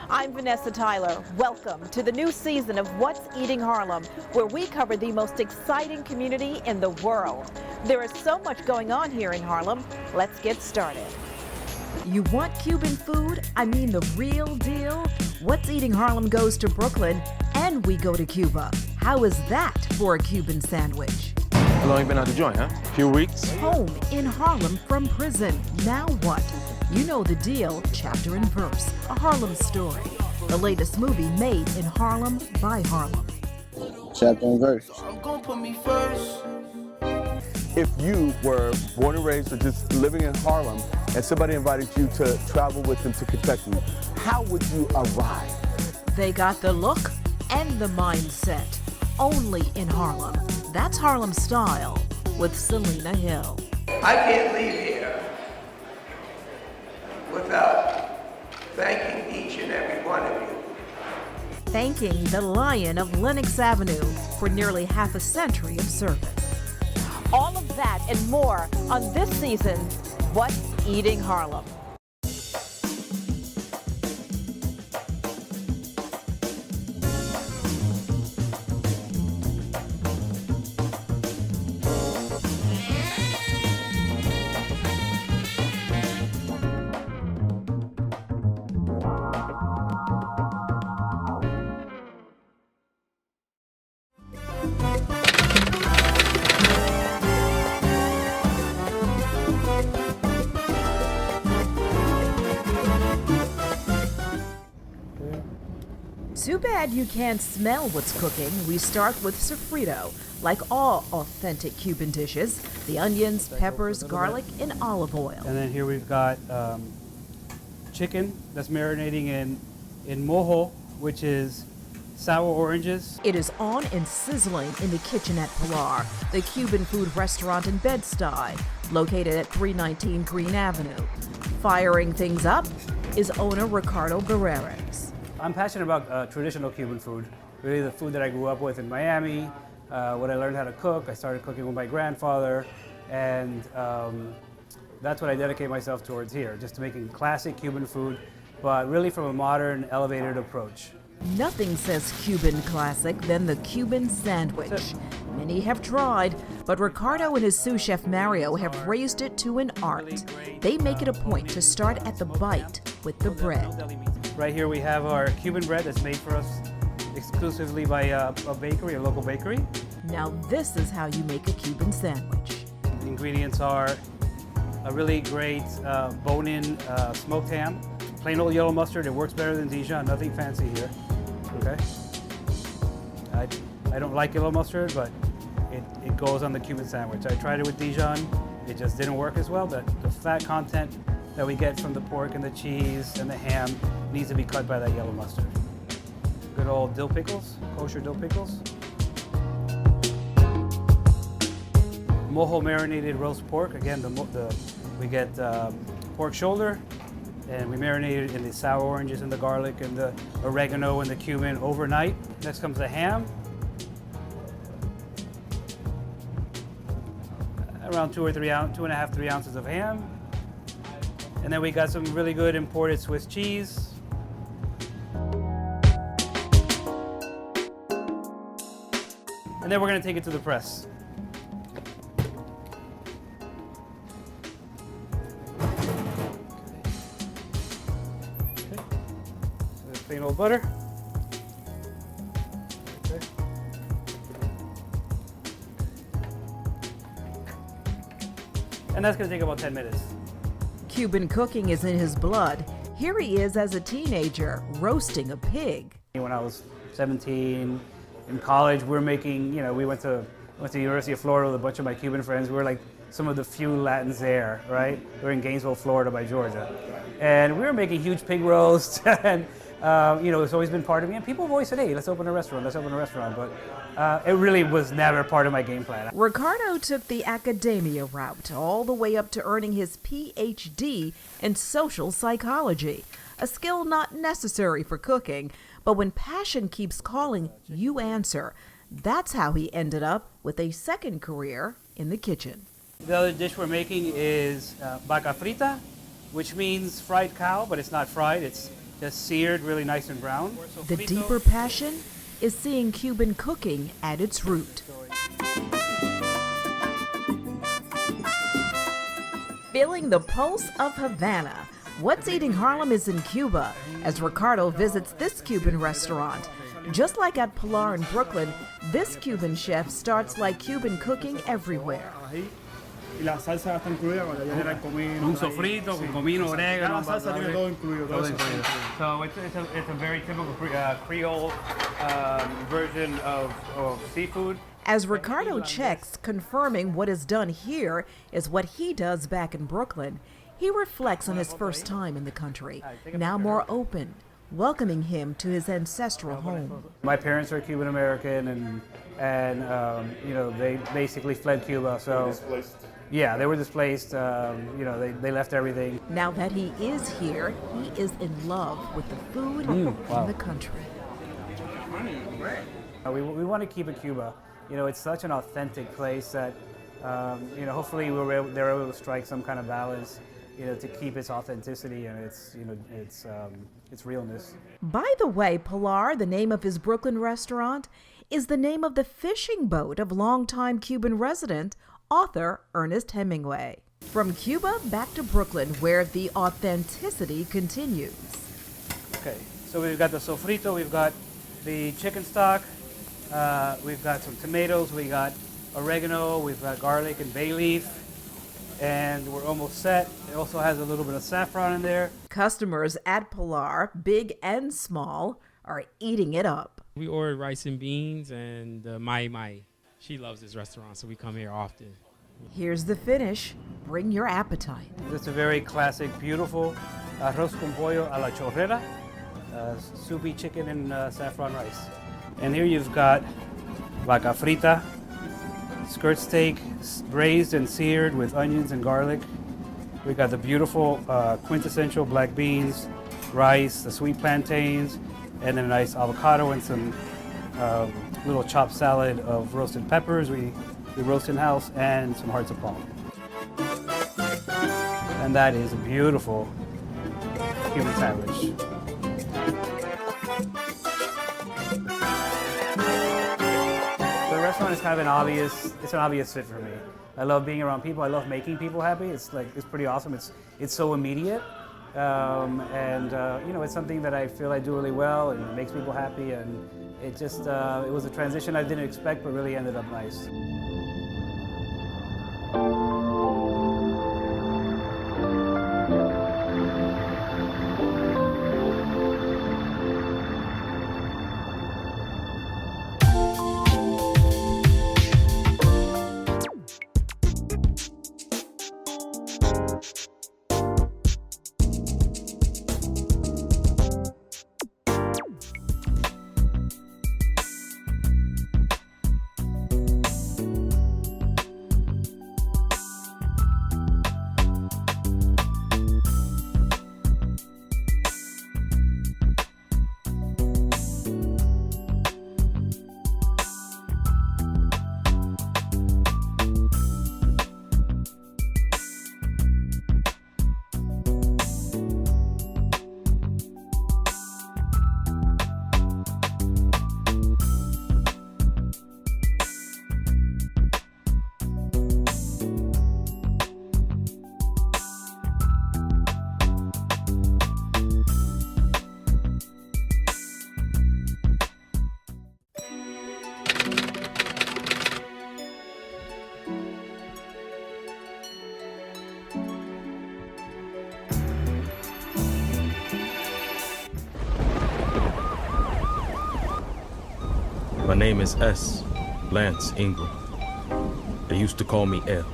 I'm Vanessa Tyler. Welcome to the new season of What's Eating Harlem, where we cover the most exciting community in the world. There is so much going on here in Harlem. Let's get started. You want Cuban food? I mean the real deal? What's Eating Harlem goes to Brooklyn, and we go to Cuba. How is that for a Cuban sandwich? How long you been out the joint, huh? A few weeks? Home in Harlem from prison. Now what? You know the deal, chapter and verse, a Harlem story. The latest movie made in Harlem by Harlem. Chapter and verse. If you were born and raised or just living in Harlem and somebody invited you to travel with them to Kentucky, how would you arrive? They got the look and the mindset. Only in Harlem. That's Harlem Style with Selena Hill. I can't leave here without thanking each and every one of you. Thanking the Lion of Lenox Avenue for nearly half a century of service. All of that and more on this season's What's Eating Harlem. Too bad you can't smell what's cooking. We start with sofrito. Like all authentic Cuban dishes, the onions, peppers, garlic, and olive oil. And then here we've got chicken that's marinating in mojo, which is sour oranges. It is on and sizzling in the kitchen at Pilar, the Cuban food restaurant in Bed-Stuy, located at 319 Green Avenue. Firing things up is owner Ricardo Guerreras. I'm passionate about traditional Cuban food, really the food that I grew up with in Miami, when I learned how to cook. I started cooking with my grandfather, and that's what I dedicate myself towards here, just to making classic Cuban food, but really from a modern, elevated approach. Nothing says Cuban classic than the Cuban sandwich. Many have tried, but Ricardo and his sous chef Mario have raised it to an art. They make it a point to start at the bite with the bread. Right here we have our Cuban bread that's made for us exclusively by a bakery, a local bakery. Now this is how you make a Cuban sandwich. The ingredients are a really great bone-in smoked ham, plain old yellow mustard. It works better than Dijon, nothing fancy here. Okay. I don't like yellow mustard, but it goes on the Cuban sandwich. I tried it with Dijon, it just didn't work as well. But the fat content that we get from the pork and the cheese and the ham needs to be cut by that yellow mustard. Good old dill pickles, kosher dill pickles. Mojo marinated roast pork. Again, we get pork shoulder, and we marinate it in the sour oranges and the garlic and the oregano and the cumin overnight. Next comes the ham. Around 2.5, 3 ounces of ham. And then we got some really good imported Swiss cheese. And then we're gonna take it to the press. Okay. So plain old butter. Okay. And that's gonna take about 10 minutes. Cuban cooking is in his blood. Here he is as a teenager, roasting a pig. When I was 17, in college, we went to the University of Florida with a bunch of my Cuban friends. We were like some of the few Latins there, right? We were in Gainesville, Florida by Georgia. And we were making huge pig roasts, and it's always been part of me. And people have always said, hey, let's open a restaurant. But it really was never part of my game plan. Ricardo took the academia route all the way up to earning his PhD in social psychology, a skill not necessary for cooking, but when passion keeps calling, you answer. That's how he ended up with a second career in the kitchen. The other dish we're making is vaca frita, which means fried cow, but it's not fried. It's just seared, really nice and brown. The deeper passion is seeing Cuban cooking at its root. Feeling the pulse of Havana. What's Eating Harlem is in Cuba as Ricardo visits this Cuban restaurant. Just like at Pilar in Brooklyn, this Cuban chef starts like Cuban cooking everywhere. Y la salsa está incluida, cuando ya era el comino. Un sofrito con comino, orégano. La salsa tiene todo incluido. Todo incluido. So it's a very typical Creole version of seafood. As Ricardo checks, confirming what is done here is what he does back in Brooklyn, he reflects on his first time in the country, now more open, welcoming him to his ancestral home. My parents are Cuban American, and you know, they basically fled Cuba. So yeah, they were displaced. You know, they left everything. Now that he is here, he is in love with the food and the country. We want to keep it Cuba. You know, it's such an authentic place that you know, hopefully they're able to strike some kind of balance, you know, to keep its authenticity and its, you know, its realness. By the way, Pilar, the name of his Brooklyn restaurant, is the name of the fishing boat of longtime Cuban resident, author Ernest Hemingway. From Cuba back to Brooklyn, where the authenticity continues. Okay, so we've got the sofrito, we've got the chicken stock, we've got some tomatoes, we got oregano, we've got garlic and bay leaf, and we're almost set. It also has a little bit of saffron in there. Customers at Pilar, big and small, are eating it up. We ordered rice and beans and Mai. She loves this restaurant, so we come here often. Here's the finish. Bring your appetite. It's a very classic, beautiful arroz con pollo a la chorrera, soupy chicken and saffron rice. And here you've got vaca frita, skirt steak, braised and seared with onions and garlic. We've got the beautiful quintessential black beans, rice, the sweet plantains, and then a nice avocado and some little chopped salad of roasted peppers we roast in-house, and some hearts of palm. And that is a beautiful Cuban sandwich. The restaurant is kind of an obvious fit for me. I love being around people. I love making people happy. It's pretty awesome. It's so immediate, and you know, it's something that I feel I do really well, and it makes people happy. And it just it was a transition I didn't expect, but really ended up nice. My name is S. Lance Ingram. They used to call me L.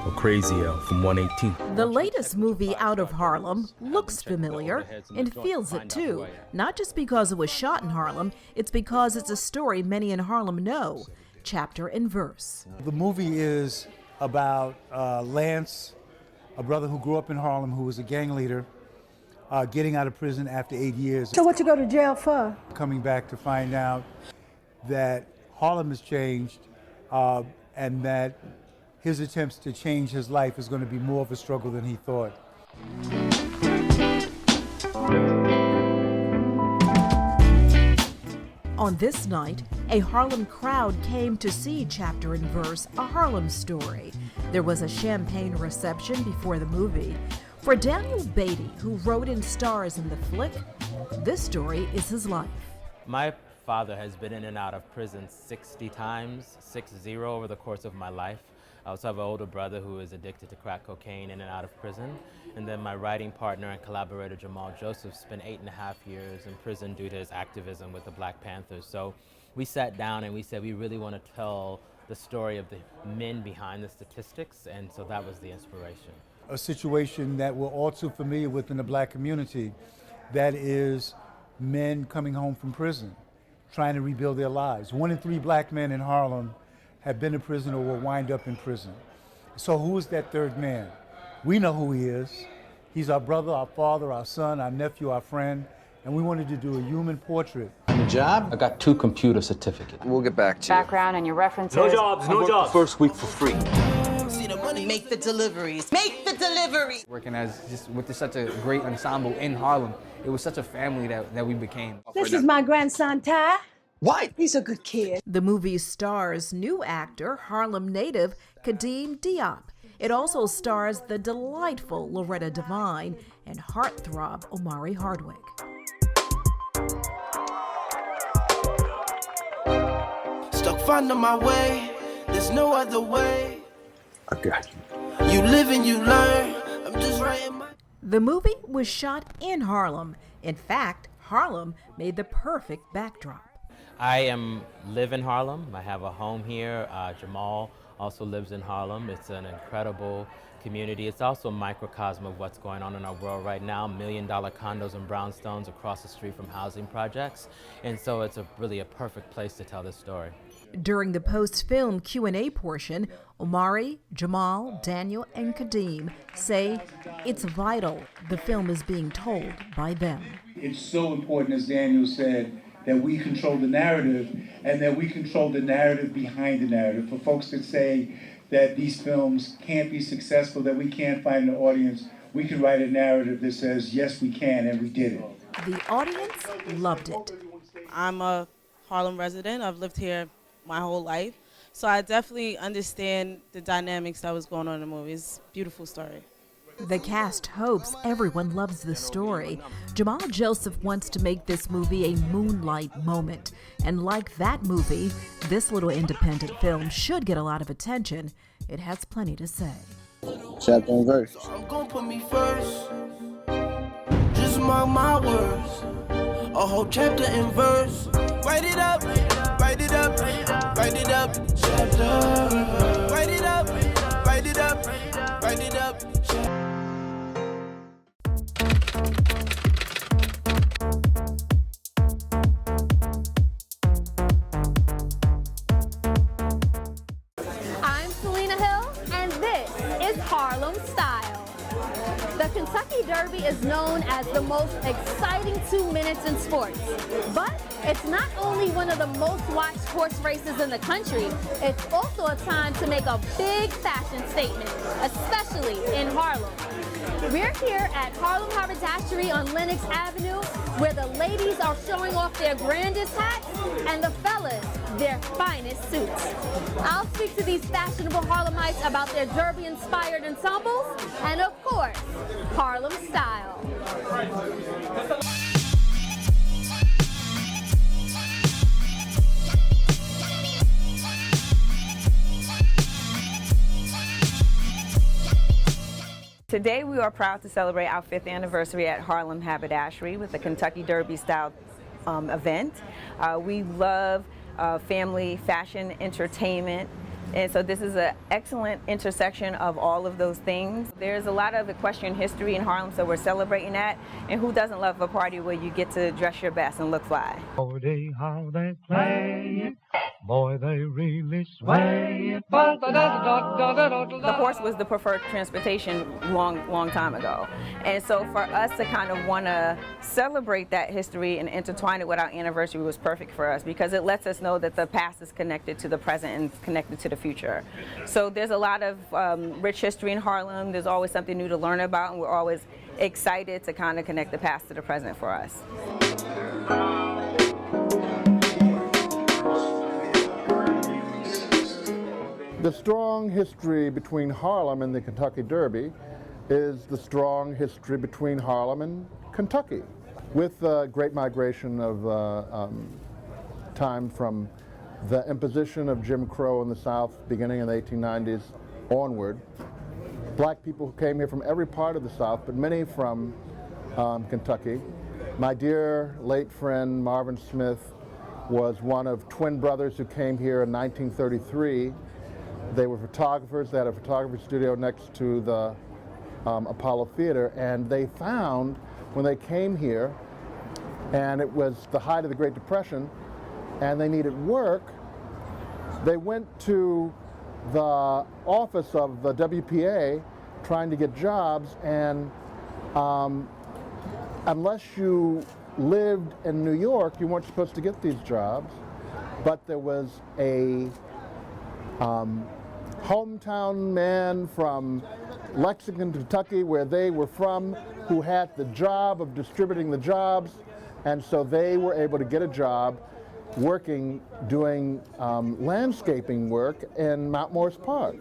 Or Crazy L from 118. The latest movie out of Harlem looks familiar and feels it too. Not just because it was shot in Harlem, it's because it's a story many in Harlem know. Chapter and verse. The movie is about Lance, a brother who grew up in Harlem, who was a gang leader, getting out of prison after 8 years. So what you go to jail for? Coming back to find out that Harlem has changed and that his attempts to change his life is going to be more of a struggle than he thought. On this night, a Harlem crowd came to see Chapter and Verse, A Harlem Story. There was a champagne reception before the movie. For Daniel Beatty, who wrote and stars in the flick, this story is his life. My father has been in and out of prison 60 times, 60 over the course of my life. I also have an older brother who is addicted to crack cocaine in and out of prison. And then my writing partner and collaborator Jamal Joseph spent 8.5 years in prison due to his activism with the Black Panthers. So we sat down and we said we really want to tell the story of the men behind the statistics, and so that was the inspiration. A situation that we're all too familiar with in the black community, that is men coming home from prison, trying to rebuild their lives. 1 in 3 black men in Harlem have been in prison or will wind up in prison. So who is that third man? We know who he is. He's our brother, our father, our son, our nephew, our friend, and we wanted to do a human portrait. Job? I got 2 computer certificates. We'll get back to you. Background and your references. No jobs, no jobs. First week for free. See the money, make the deliveries. Make the deliveries. Working as just with such a great ensemble in Harlem, it was such a family that we became. This is my grandson, Ty. Why? He's a good kid. The movie stars new actor, Harlem native Kadeem Diop. It also stars the delightful Loretta Devine and heartthrob Omari Hardwick. Stuck finding my way, there's no other way. I got you. You live and you learn, I'm just writing my... The movie was shot in Harlem. In fact, Harlem made the perfect backdrop. I live in Harlem. I have a home here. Jamal also lives in Harlem. It's an incredible community. It's also a microcosm of what's going on in our world right now. $1 million condos and brownstones across the street from housing projects. And so it's really a perfect place to tell this story. During the post-film Q&A portion, Omari, Jamal, Daniel, and Kadeem say it's vital the film is being told by them. It's so important, as Daniel said, that we control the narrative and that we control the narrative behind the narrative. For folks that say that these films can't be successful, that we can't find an audience, we can write a narrative that says, yes, we can, and we did it. The audience loved it. I'm a Harlem resident. I've lived here my whole life. So I definitely understand the dynamics that was going on in the movie. It's a beautiful story. The cast hopes everyone loves the story. Jamal Joseph wants to make this movie a moonlight moment. And like that movie, this little independent film should get a lot of attention. It has plenty to say. Chapter and verse. I'm gonna put me first. Just mark my words. A whole chapter and verse. Write it up, write it up, write it up. Chapter, write it up, write it up, write it up. Harlem style. The Kentucky Derby is known as the most exciting 2 minutes in sports. But it's not only one of the most watched horse races in the country, it's also a time to make a big fashion statement, especially in Harlem. We're here at Harlem Haberdashery on Lenox Avenue, where the ladies are showing off their grandest hats and the fellas their finest suits. I'll speak to these fashionable Harlemites about their Derby-inspired ensembles and, of course, Harlem style. Today we are proud to celebrate our 5th anniversary at Harlem Haberdashery with the Kentucky Derby style event. We love family fashion entertainment, and so this is an excellent intersection of all of those things. There's a lot of equestrian history in Harlem, so we're celebrating that, and who doesn't love a party where you get to dress your best and look fly? Oh, how they play, Boy, they really sway. The horse was the preferred transportation long time ago. And so for us to kind of want to celebrate that history and intertwine it with our anniversary was perfect for us because it lets us know that the past is connected to the present and connected to the future. So there's a lot of rich history in Harlem. There's always something new to learn about, and we're always excited to kind of connect the past to the present for us. The strong history between Harlem and the Kentucky Derby is the strong history between Harlem and Kentucky. With the great migration of time from the imposition of Jim Crow in the South beginning in the 1890s onward, black people who came here from every part of the South, but many from Kentucky. My dear late friend Marvin Smith was one of twin brothers who came here in 1933. They were photographers. They had a photography studio next to the Apollo Theater, and they found when they came here, and it was the height of the Great Depression, and they needed work, they went to the office of the WPA trying to get jobs, and unless you lived in New York, you weren't supposed to get these jobs, but there was a hometown man from Lexington, Kentucky, where they were from, who had the job of distributing the jobs, and so they were able to get a job working, doing landscaping work in Mount Morris Park,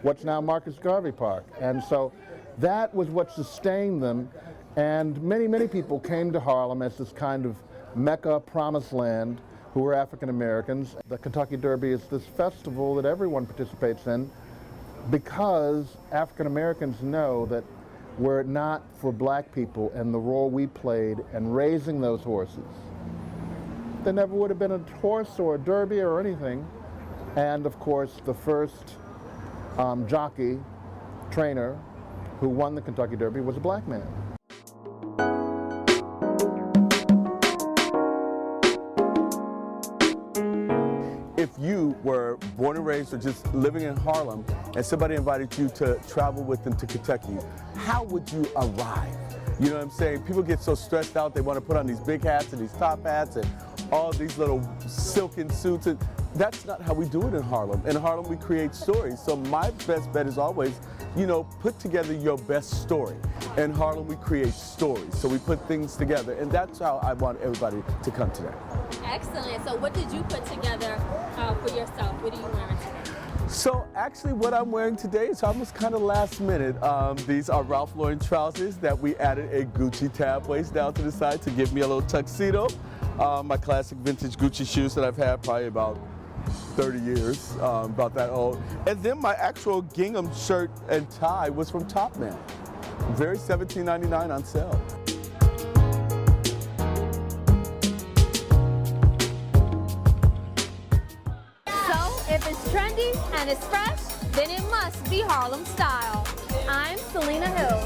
what's now Marcus Garvey Park. And so that was what sustained them, and many, many people came to Harlem as this kind of Mecca, promised land, who were African Americans. The Kentucky Derby is this festival that everyone participates in because African Americans know that were it not for black people and the role we played in raising those horses, there never would have been a horse or a derby or anything. And of course, the first jockey, trainer, who won the Kentucky Derby was a black man. If you were born and raised or just living in Harlem and somebody invited you to travel with them to Kentucky, how would you arrive? You know what I'm saying? People get so stressed out, they want to put on these big hats and these top hats and all these little silken suits. And that's not how we do it in Harlem. In Harlem, we create stories. So my best bet is always, you know, put together your best story. In Harlem, we create stories. So we put things together. And that's how I want everybody to come today. Excellent. So what did you put together for yourself? What are you wearing today? So actually what I'm wearing today is almost kind of last minute. These are Ralph Lauren trousers that we added a Gucci tab waist down to the side to give me a little tuxedo. My classic vintage Gucci shoes that I've had probably about 30 years, about that old. And then my actual gingham shirt and tie was from Top Man. Very $17.99 on sale. If it's trendy and it's fresh, then it must be Harlem style. I'm Selena Hill.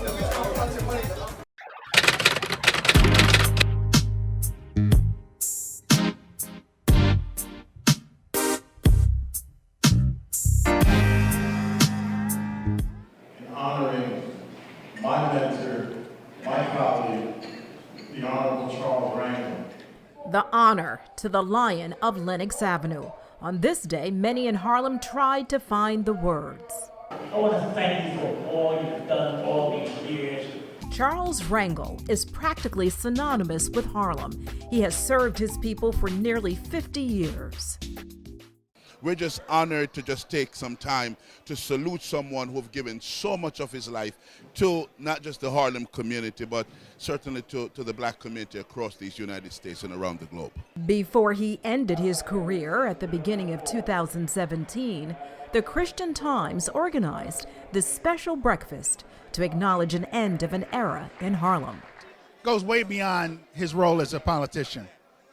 In honoring my mentor, my colleague, the Honorable Charles Rangel. The honor to the Lion of Lenox Avenue. On this day, many in Harlem tried to find the words. I want to thank you for all you've done all these years. Charles Rangel is practically synonymous with Harlem. He has served his people for nearly 50 years. We're just honored to just take some time to salute someone who have given so much of his life to not just the Harlem community, but certainly to the black community across these United States and around the globe. Before he ended his career at the beginning of 2017, the Christian Times organized this special breakfast to acknowledge an end of an era in Harlem. Goes way beyond his role as a politician.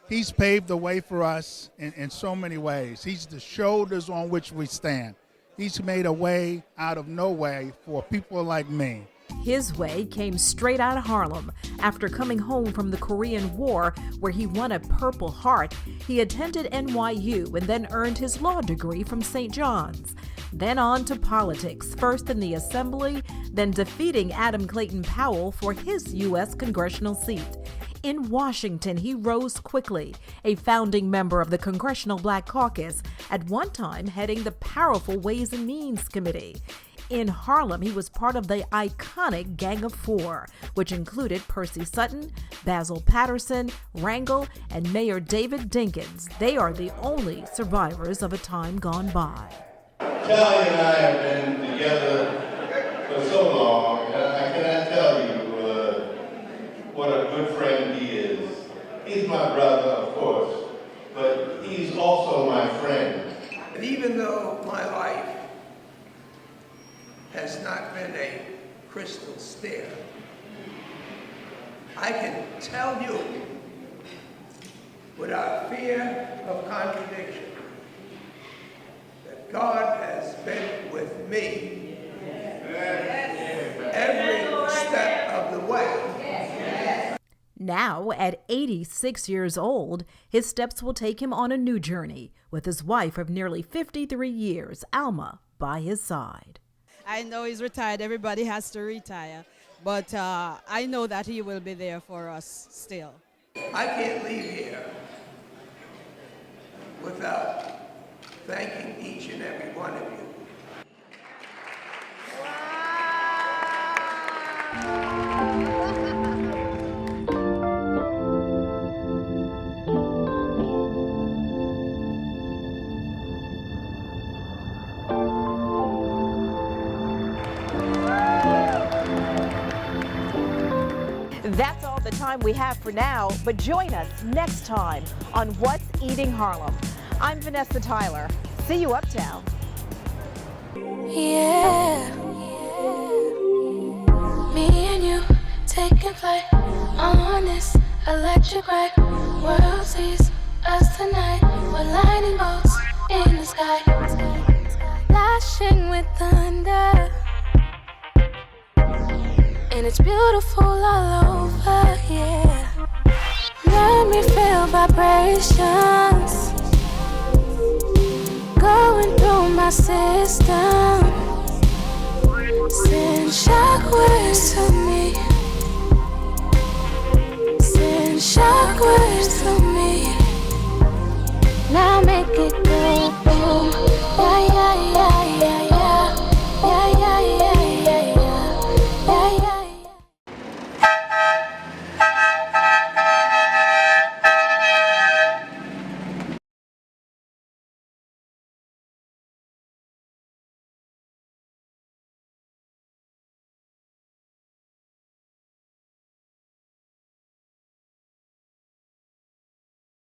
He's paved the way for us in so many ways. He's the shoulders on which we stand. He's made a way out of no way for people like me. his way came straight out of Harlem. After coming home from the Korean War, where he won a Purple Heart, he attended NYU and then earned his law degree from St. John's. Then on to politics, first in the Assembly, then defeating Adam Clayton Powell for his U.S. congressional seat. In Washington, he rose quickly, a founding member of the Congressional Black Caucus, at one time heading the powerful Ways and Means Committee. In Harlem, he was part of the iconic Gang of Four, which included Percy Sutton, Basil Patterson, Rangel, and Mayor David Dinkins. They are the only survivors of a time gone by. Charlie and I have been together for so long, and I cannot tell you what a good friend he is. He's my brother, of course, but he's also my friend. And even though my life has not been a crystal stair, I can tell you without fear of contradiction that God has been with me every step of the way. Now, at 86 years old, his steps will take him on a new journey with his wife of nearly 53 years, Alma, by his side. I know he's retired. Everybody has to retire. But I know that he will be there for us still. I can't leave here without thanking each and every one of you. That's all the time we have for now, but join us next time on What's Eating Harlem. I'm Vanessa Tyler. See you uptown. Yeah. Me and you taking flight on this electric ride. World sees us tonight. We're lightning bolts in the sky, flashing with thunder. And it's beautiful all over, yeah. Let me feel vibrations going through my system.